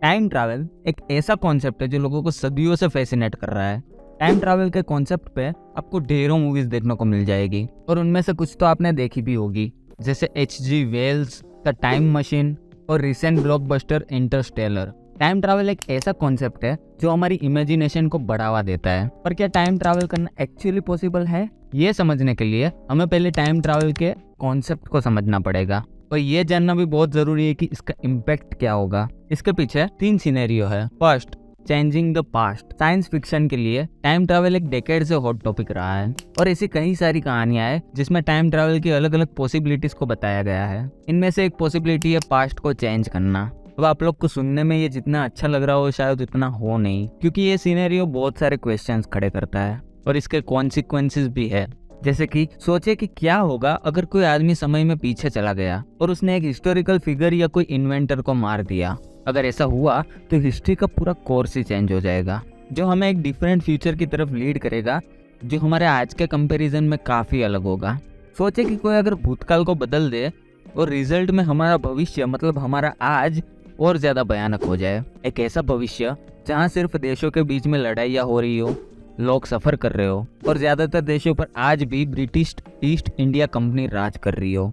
Time travel एक ऐसा concept है जो लोगों को सदियों से फैसिनेट कर रहा है। टाइम ट्रैवल के कॉन्सेप्ट पे आपको ढेरों मूवीज देखने को मिल जाएगी और उनमें से कुछ तो आपने देखी भी होगी, जैसे H.G. Wells the time machine और recent blockbuster Interstellar. Time travel एक ऐसा कॉन्सेप्ट है जो हमारी इमेजिनेशन को बढ़ावा देता है। पर क्या टाइम ट्रैवल करना एक्चुअली पॉसिबल है? ये समझने के लिए हमें पहले टाइम ट्रैवल के कॉन्सेप्ट को समझना पड़ेगा और ये जानना भी बहुत जरूरी है कि इसका इम्पैक्ट क्या होगा। इसके पीछे 3 सिनेरियो है। First, changing the past. Science fiction के लिए टाइम ट्रैवल एक डेकेड से हॉट टॉपिक रहा है और ऐसी कई सारी कहानियां हैं जिसमें टाइम ट्रैवल की अलग अलग पॉसिबिलिटीज को बताया गया है। इनमें से एक पॉसिबिलिटी है पास्ट को चेंज करना। अब आप लोग को सुनने में ये जितना अच्छा लग रहा हो शायद उतना हो नहीं, क्योंकि ये सिनेरियो बहुत सारे क्वेश्चंस खड़े करता है और इसके कॉन्सिक्वेंसेस भी है। जैसे कि सोचे कि क्या होगा अगर कोई आदमी समय में पीछे चला गया और उसने एक हिस्टोरिकल फिगर या कोई इन्वेंटर को मार दिया। अगर ऐसा हुआ तो हिस्ट्री का पूरा कोर्स ही चेंज हो जाएगा, जो हमें एक डिफरेंट फ्यूचर की तरफ लीड करेगा, जो हमारे आज के कंपैरिजन में काफी अलग होगा। सोचे कि कोई अगर भूतकाल को बदल दे और रिजल्ट में हमारा भविष्य मतलब हमारा आज और ज्यादा भयानक हो जाए। एक ऐसा भविष्य जहाँ सिर्फ देशों के बीच में लड़ाइयाँ हो रही हो, लोग सफर कर रहे हो और ज्यादातर देशों पर आज भी ब्रिटिश ईस्ट इंडिया कंपनी राज कर रही हो।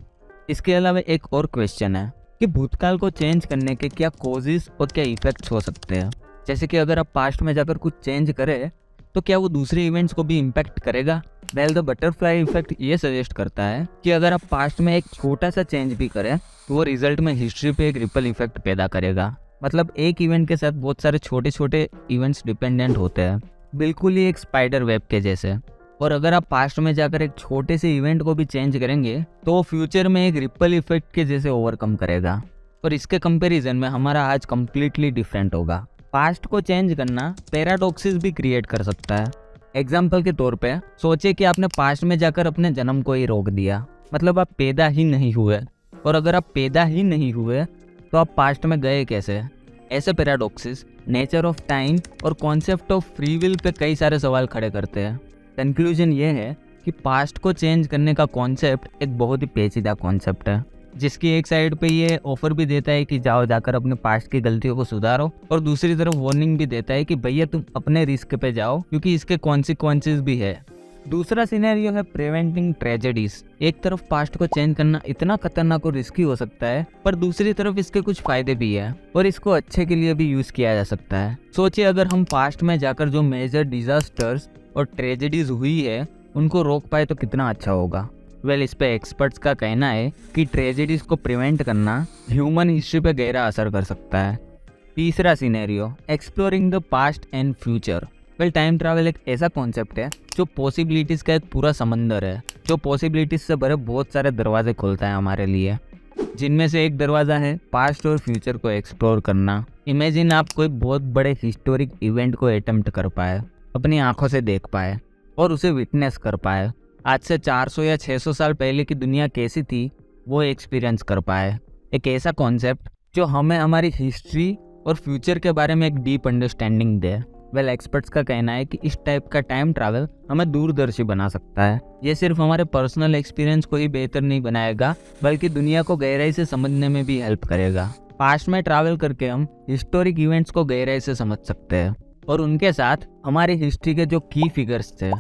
इसके अलावा एक और क्वेश्चन है कि भूतकाल को चेंज करने के क्या कॉजेस और क्या इफेक्ट्स हो सकते हैं। जैसे कि अगर आप पास्ट में जाकर कुछ चेंज करें तो क्या वो दूसरे इवेंट्स को भी इम्पैक्ट करेगा। वेल, द बटरफ्लाई इफेक्ट ये सजेस्ट करता है कि अगर आप पास्ट में एक छोटा सा चेंज भी करें तो वो रिजल्ट में हिस्ट्री पे एक रिपल इफेक्ट पैदा करेगा। मतलब एक इवेंट के साथ बहुत सारे छोटे छोटे इवेंट्स डिपेंडेंट होते हैं, बिल्कुल ही एक स्पाइडर वेब के जैसे। और अगर आप पास्ट में जाकर एक छोटे से इवेंट को भी चेंज करेंगे तो वो फ्यूचर में एक रिपल इफेक्ट के जैसे ओवरकम करेगा और इसके कंपैरिजन में हमारा आज कम्प्लीटली डिफरेंट होगा। पास्ट को चेंज करना पैराडॉक्सिस भी क्रिएट कर सकता है। एग्जाम्पल के तौर पे सोचे कि आपने पास्ट में जाकर अपने जन्म को ही रोक दिया, मतलब आप पैदा ही नहीं हुए। और अगर आप पैदा ही नहीं हुए तो आप पास्ट में गए कैसे? ऐसे पैराडॉक्सिस नेचर ऑफ टाइम और concept of free will pay कई सारे सवाल खड़े करते हैं। कंक्लूजन ये है कि पास्ट को चेंज करने का कॉन्सेप्ट एक बहुत ही पेचीदा कॉन्सेप्ट है, जिसकी एक साइड पे ये ऑफर भी देता है कि जाओ जाकर अपने पास्ट की गलतियों को सुधारो और दूसरी तरफ वार्निंग भी देता है कि भैया तुम अपने रिस्क पे जाओ क्योंकि इसके कॉन्सिक्वेंसेस भी है। दूसरा सिनेरियो है प्रिवेंटिंग ट्रेजेडीज। एक तरफ पास्ट को चेंज करना इतना खतरनाक और रिस्की हो सकता है, पर दूसरी तरफ इसके कुछ फायदे भी है और इसको अच्छे के लिए भी यूज किया जा सकता है। सोचिए अगर हम पास्ट में जाकर जो मेजर डिजास्टर्स और ट्रेजेडीज हुई है उनको रोक पाए तो कितना अच्छा होगा। वेल, इस पे एक्सपर्ट्स का कहना है कि ट्रेजेडीज को प्रिवेंट करना ह्यूमन हिस्ट्री पे गहरा असर कर सकता है। तीसरा scenario, exploring the past and future. Well, time travel एक ऐसा कॉन्सेप्ट है जो पॉसिबिलिटीज का एक पूरा समंदर है, जो पॉसिबिलिटीज से भरे बहुत सारे दरवाजे खोलता है हमारे लिए, जिनमें से एक दरवाजा है पास्ट और फ्यूचर को एक्सप्लोर करना। इमेजिन आप कोई बहुत बड़े हिस्टोरिक इवेंट को अटेम्प्ट कर पाए, अपनी आंखों से देख पाए और उसे विटनेस कर पाए। आज से 400 या 600 साल पहले की दुनिया कैसी थी वो एक्सपीरियंस कर पाए। एक ऐसा कॉन्सेप्ट जो हमें हमारी हिस्ट्री और फ्यूचर के बारे में एक डीप अंडरस्टैंडिंग दे। वेल, एक्सपर्ट्स का कहना है कि इस टाइप का टाइम ट्रैवल हमें दूरदर्शी बना सकता है। ये सिर्फ हमारे पर्सनल एक्सपीरियंस को ही बेहतर नहीं बनाएगा बल्कि दुनिया को गहराई से समझने में भी हेल्प करेगा। पास्ट में ट्रैवल करके हम हिस्टोरिक इवेंट्स को गहराई से समझ सकते हैं और उनके साथ हमारी हिस्ट्री के जो की फिगर्स थे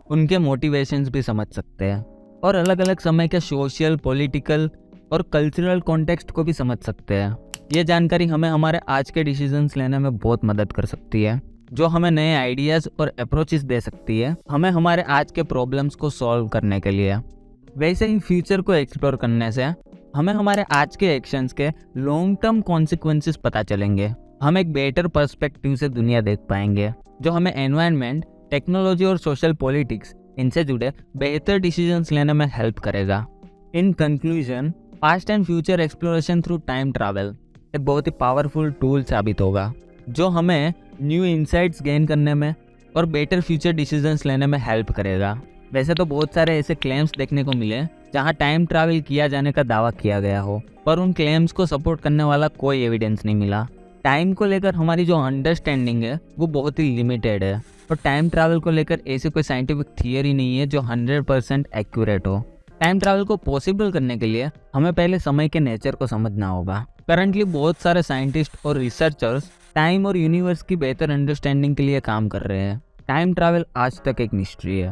उनके मोटिवेशंस भी समझ सकते हैं और अलग अलग समय के सोशल, पॉलिटिकल और कल्चरल कॉन्टेक्स्ट को भी समझ सकते हैं। ये जानकारी हमें हमारे आज के डिसीजंस लेने में बहुत मदद कर सकती है, जो हमें नए आइडियाज़ और अप्रोचेस दे सकती है हमें हमारे आज के प्रॉब्लम्स को सॉल्व करने के लिए। वैसे ही फ्यूचर को एक्सप्लोर करने से हमें हमारे आज के एक्शंस के लॉन्ग टर्म कॉन्सिक्वेंसेस पता चलेंगे। हम एक बेटर पर्सपेक्टिव से दुनिया देख पाएंगे, जो हमें एनवायरनमेंट, टेक्नोलॉजी और सोशल पॉलिटिक्स इनसे जुड़े बेहतर डिसीजंस लेने में हेल्प करेगा। In conclusion, past and future exploration through time travel एक बहुत ही पावरफुल टूल साबित होगा, जो हमें न्यू इंसाइट्स गेन करने में और बेटर फ्यूचर डिसीजंस लेने में हेल्प करेगा। वैसे तो बहुत सारे ऐसे क्लेम्स देखने को मिले जहां टाइम ट्रैवल किया जाने का दावा किया गया हो, पर उन क्लेम्स को सपोर्ट करने वाला कोई एविडेंस नहीं मिला। टाइम को लेकर हमारी जो अंडरस्टैंडिंग है वो बहुत ही लिमिटेड है और टाइम ट्रैवल को लेकर ऐसी कोई साइंटिफिक थियरी नहीं है जो 100% एक्यूरेट हो। टाइम ट्रैवल को पॉसिबल करने के लिए हमें पहले समय के नेचर को समझना होगा। करंटली बहुत सारे साइंटिस्ट और रिसर्चर्स टाइम और यूनिवर्स की बेहतर अंडरस्टैंडिंग के लिए काम कर रहे हैं। टाइम ट्रैवल आज तक एक मिस्ट्री है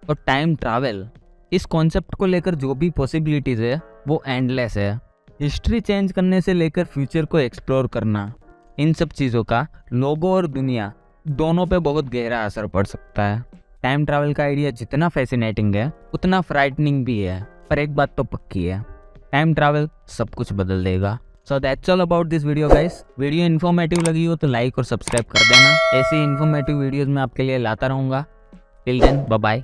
और टाइम ट्रैवल इस कॉन्सेप्ट को लेकर जो भी पॉसिबिलिटीज है वो एंडलेस है। हिस्ट्री चेंज करने से लेकर फ्यूचर को एक्सप्लोर करना, इन सब चीज़ों का लोगों और दुनिया दोनों पे बहुत गहरा असर पड़ सकता है। टाइम ट्रैवल का आइडिया जितना फैसिनेटिंग है उतना फ्राइटनिंग भी है, पर एक बात तो पक्की है, टाइम ट्रैवल सब कुछ बदल देगा। So that's all about this video guys. Video informative लगी हो तो लाइक और सब्सक्राइब कर देना। ऐसी इन्फॉर्मेटिव वीडियोज़ मैं आपके लिए लाता रहूँगा। Till then bye bye.